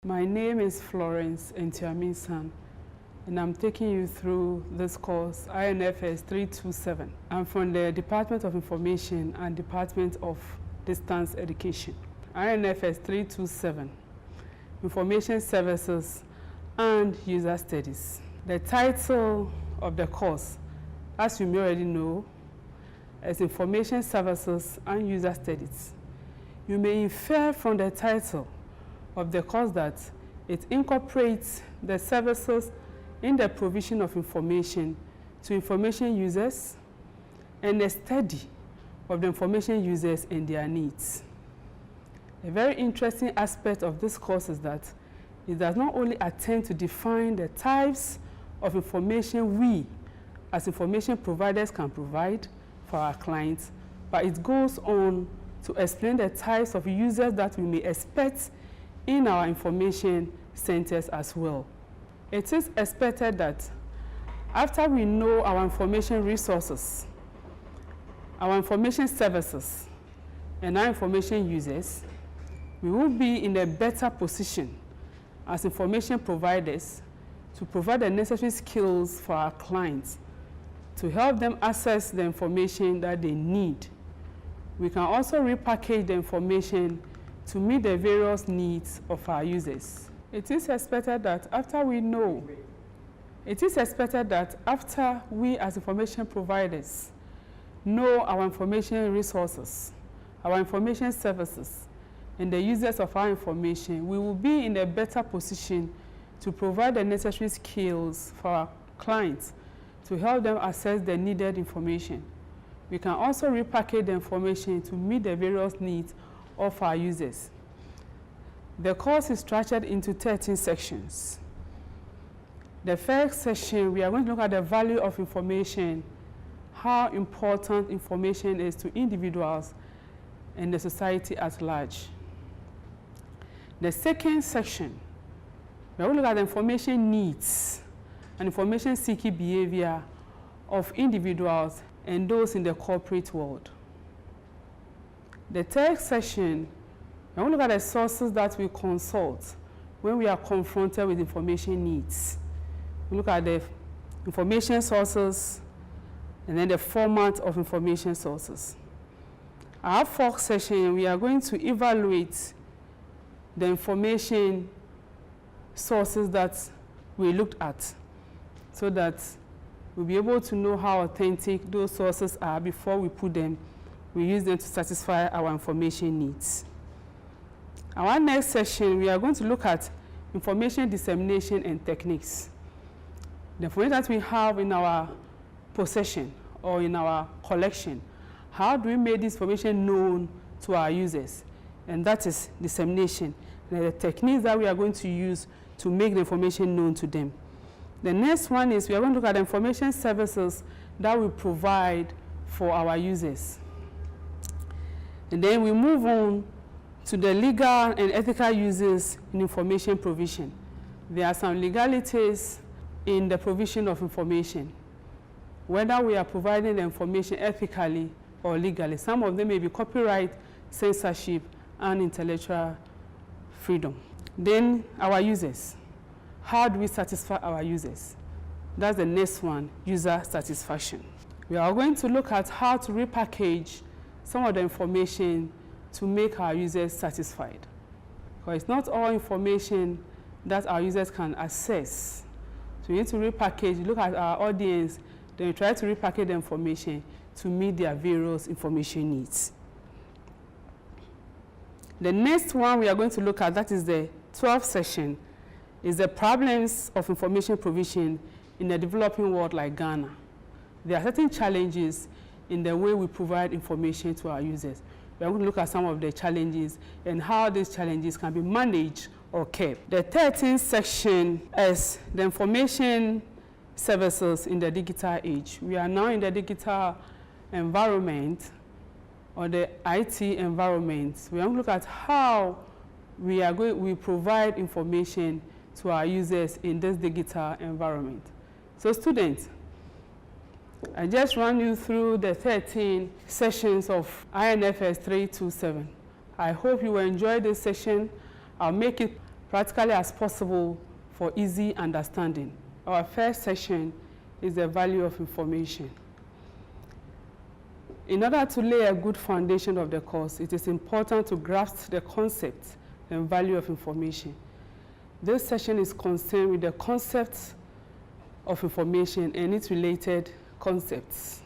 My name is Florence Entiaminsan, and I'm taking you through this course, INFS 327. I'm from the Department of Information and Department of Distance Education. INFS 327, Information Services and User Studies. The title of the course, as you may already know, is Information Services and User Studies. You may infer from the title of the course that it incorporates the services in the provision of information to information users and the study of the information users and their needs. A very interesting aspect of this course is that it does not only attempt to define the types of information we as information providers can provide for our clients, but it goes on to explain the types of users that we may expect in our information centers as well. It is expected that after we know our information resources, our information services, and our information users, we will be in a better position as information providers to provide the necessary skills for our clients to help them access the information that they need. We can also repackage the information to meet the various needs of our users. It is expected that after we as information providers know our information resources, our information services, and the users of our information, we will be in a better position to provide the necessary skills for our clients to help them access the needed information. We can also repackage the information to meet the various needs of our users. The course is structured into 13 sections. The first section, we are going to look at the value of information, how important information is to individuals and the society at large. The second section, we are going to look at the information needs and information seeking behavior of individuals and those in the corporate world. The third section, I want to look at the sources that we consult when we are confronted with information needs. We look at the information sources and then the format of information sources. Our fourth session, we are going to evaluate the information sources that we looked at so that we'll be able to know how authentic those sources are before we use them to satisfy our information needs. Our next session, we are going to look at information dissemination and techniques. The information that we have in our possession or in our collection, how do we make this information known to our users? And that is dissemination, and the techniques that we are going to use to make the information known to them. The next one is we are going to look at the information services that we provide for our users. And then we move on to the legal and ethical uses in information provision. There are some legalities in the provision of information, whether we are providing the information ethically or legally. Some of them may be copyright, censorship, and intellectual freedom. Then our users. How do we satisfy our users? That's the next one, user satisfaction. We are going to look at how to repackage some of the information to make our users satisfied. Because it's not all information that our users can access. So we need to repackage, look at our audience, then we try to repackage the information to meet their various information needs. The next one we are going to look at, that is the 12th session, is the problems of information provision in a developing world like Ghana. There are certain challenges in the way we provide information to our users. We are going to look at some of the challenges and how these challenges can be managed or kept. The 13th section is the information services in the digital age. We are now in the digital environment or the IT environment. We are going to look at how we provide information to our users in this digital environment. So students, I just ran you through the 13 sessions of INFS 327. I hope you will enjoy this session. I'll make it practically as possible for easy understanding. Our first section is the value of information. In order to lay a good foundation of the course, it is important to grasp the concept and value of information. This session is concerned with the concepts of information and its related concepts.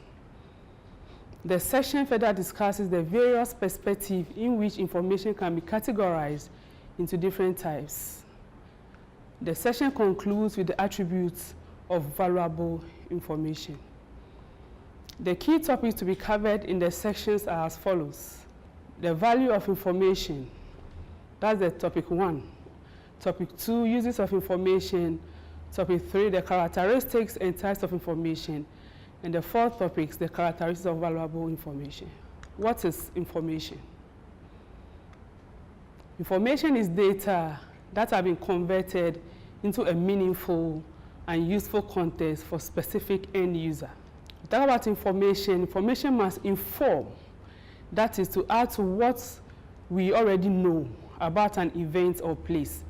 The session further discusses the various perspectives in which information can be categorized into different types. The session concludes with the attributes of valuable information. The key topics to be covered in the sections are as follows. The value of information, that's the topic 1. Topic 2, uses of information. Topic 3, the characteristics and types of information. And the 4th topic, the characteristics of valuable information. What is information? Information is data that have been converted into a meaningful and useful context for specific end user. We talk about information. Information must inform, that is to add to what we already know about an event or place.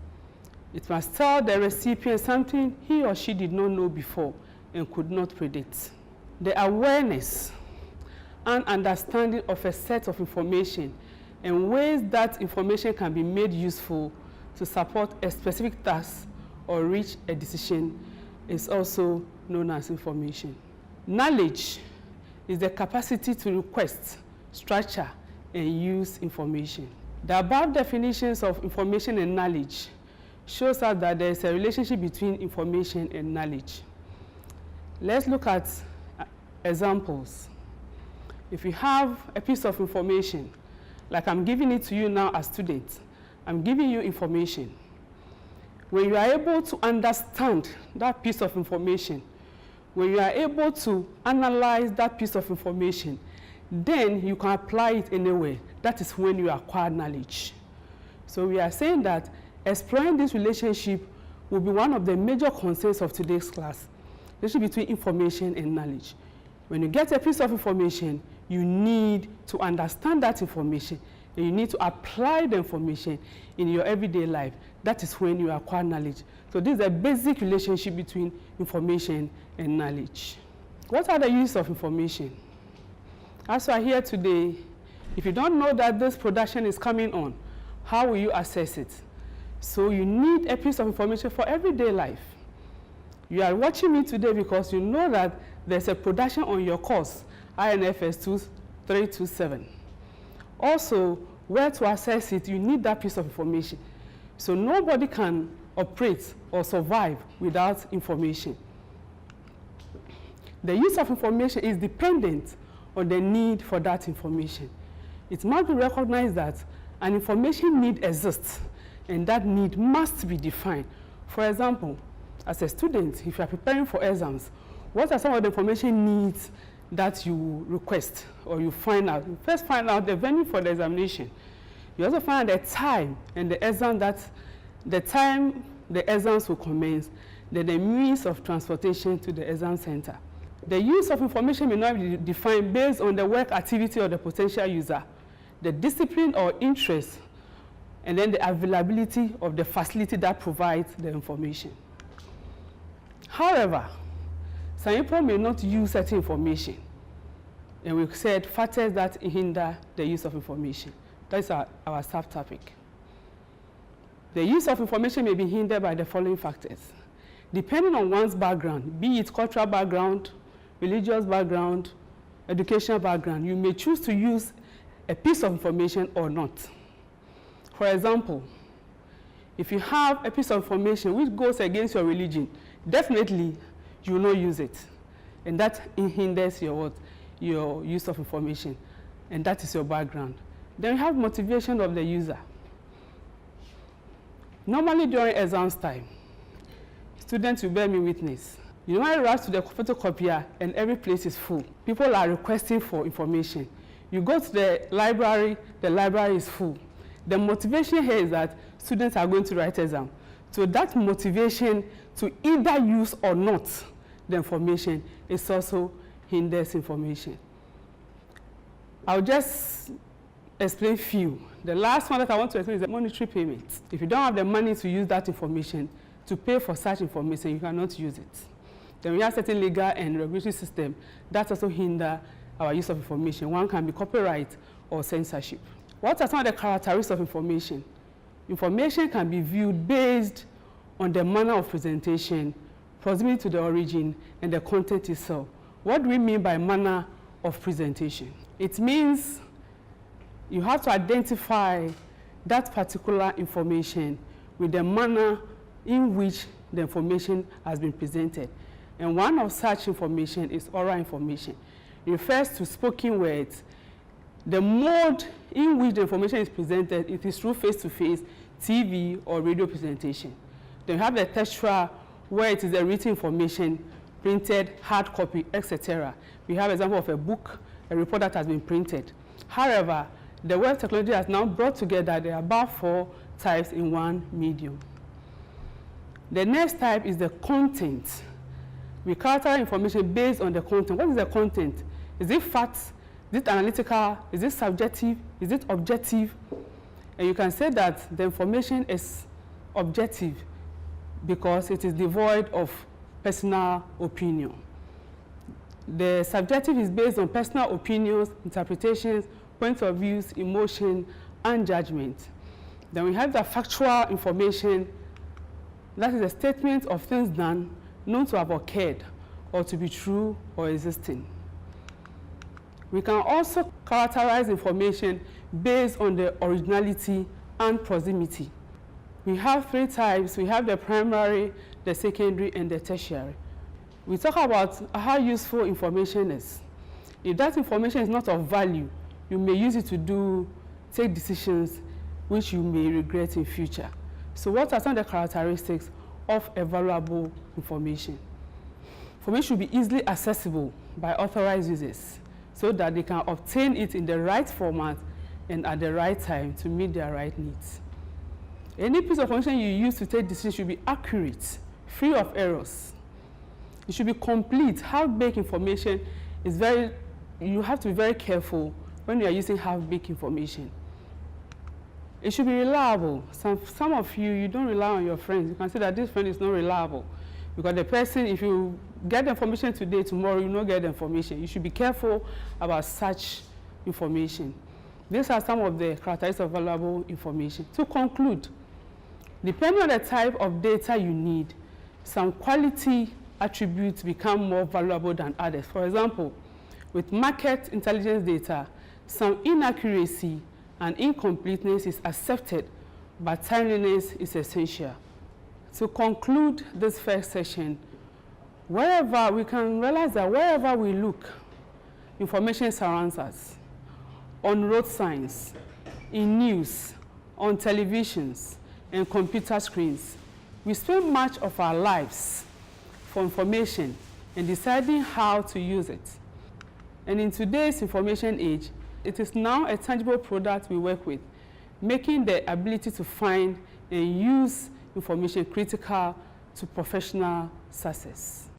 It must tell the recipient something he or she did not know before and could not predict. The awareness and understanding of a set of information and ways that information can be made useful to support a specific task or reach a decision is also known as information. Knowledge is the capacity to request, structure, and use information. The above definitions of information and knowledge shows us that there is a relationship between information and knowledge. Let's look at examples. If you have a piece of information, like I'm giving it to you now as students, I'm giving you information. When you are able to understand that piece of information, when you are able to analyze that piece of information, then you can apply it anywhere. That is when you acquire knowledge. So we are saying that exploring this relationship will be one of the major concerns of today's class, the relationship between information and knowledge. When you get a piece of information, you need to understand that information, and you need to apply the information in your everyday life. That is when you acquire knowledge. So this is a basic relationship between information and knowledge. What are the uses of information? As you are here today, if you don't know that this production is coming on, how will you access it? So you need a piece of information for everyday life. You are watching me today because you know that there's a production on your course, INFS 2327. Also, where to access it, you need that piece of information. So nobody can operate or survive without information. The use of information is dependent on the need for that information. It must be recognized that an information need exists, and that need must be defined. For example, as a student, if you are preparing for exams, what are some of the information needs that you request or you find out? You first find out the venue for the examination. You also find out the time and the exam the time the exams will commence, then the means of transportation to the exam center. The use of information may not be defined based on the work activity of the potential user, the discipline or interest, and then the availability of the facility that provides the information. However, some people may not use certain information, and we've said factors that hinder the use of information. That's our subtopic. The use of information may be hindered by the following factors. Depending on one's background, be it cultural background, religious background, educational background, you may choose to use a piece of information or not. For example, if you have a piece of information which goes against your religion, definitely you will not use it. And that hinders your use of information. And that is your background. Then you have motivation of the user. Normally during exams time, students will bear me witness. You normally rush to the photocopier and every place is full. People are requesting for information. You go to the library is full. The motivation here is that students are going to write exam. So that motivation to either use or not the information is also hinders information. I'll just explain few. The last one that I want to explain is the monetary payment. If you don't have the money to use that information, to pay for such information, you cannot use it. Then we have certain legal and regulatory system that also hinder our use of information. One can be copyright or censorship. What are some of the characteristics of information? Information can be viewed based on the manner of presentation, proximity to the origin, and the content itself. What do we mean by manner of presentation? It means you have to identify that particular information with the manner in which the information has been presented. And one of such information is oral information. It refers to spoken words. The mode in which the information is presented, it is through face-to-face, TV, or radio presentation. Then you have the textual, where it is the written information, printed, hard copy, etc. We have an example of a book, a report that has been printed. However, the web technology has now brought together the above 4 types in one medium. The next type is the content. We characterize information based on the content. What is the content? Is it facts? Is it analytical? Is it subjective? Is it objective? And you can say that the information is objective because it is devoid of personal opinion. The subjective is based on personal opinions, interpretations, points of views, emotion, and judgment. Then we have the factual information. That is a statement of things done, known to have occurred, or to be true or existing. We can also characterize information based on the originality and proximity. We have 3 types. We have the primary, the secondary, and the tertiary. We talk about how useful information is. If that information is not of value, you may use it to take decisions which you may regret in future. So what are some of the characteristics of a valuable information? Information should be easily accessible by authorized users so that they can obtain it in the right format and at the right time to meet their right needs. Any piece of information you use to take decisions should be accurate, free of errors. It should be complete. Half-baked information is you have to be very careful when you are using half-baked information. It should be reliable. Some of you don't rely on your friends. You can say that this friend is not reliable because the person, if you get the information today, tomorrow you don't get the information. You should be careful about such information. These are some of the characteristics of valuable information. To conclude, depending on the type of data you need, some quality attributes become more valuable than others. For example, with market intelligence data, some inaccuracy and incompleteness is accepted, but timeliness is essential. To conclude this first session, we can realize that wherever we look, information surrounds us. On road signs, in news, on televisions, and computer screens. We spend much of our lives for information and deciding how to use it. And in today's information age, it is now a tangible product we work with, making the ability to find and use information critical to professional success.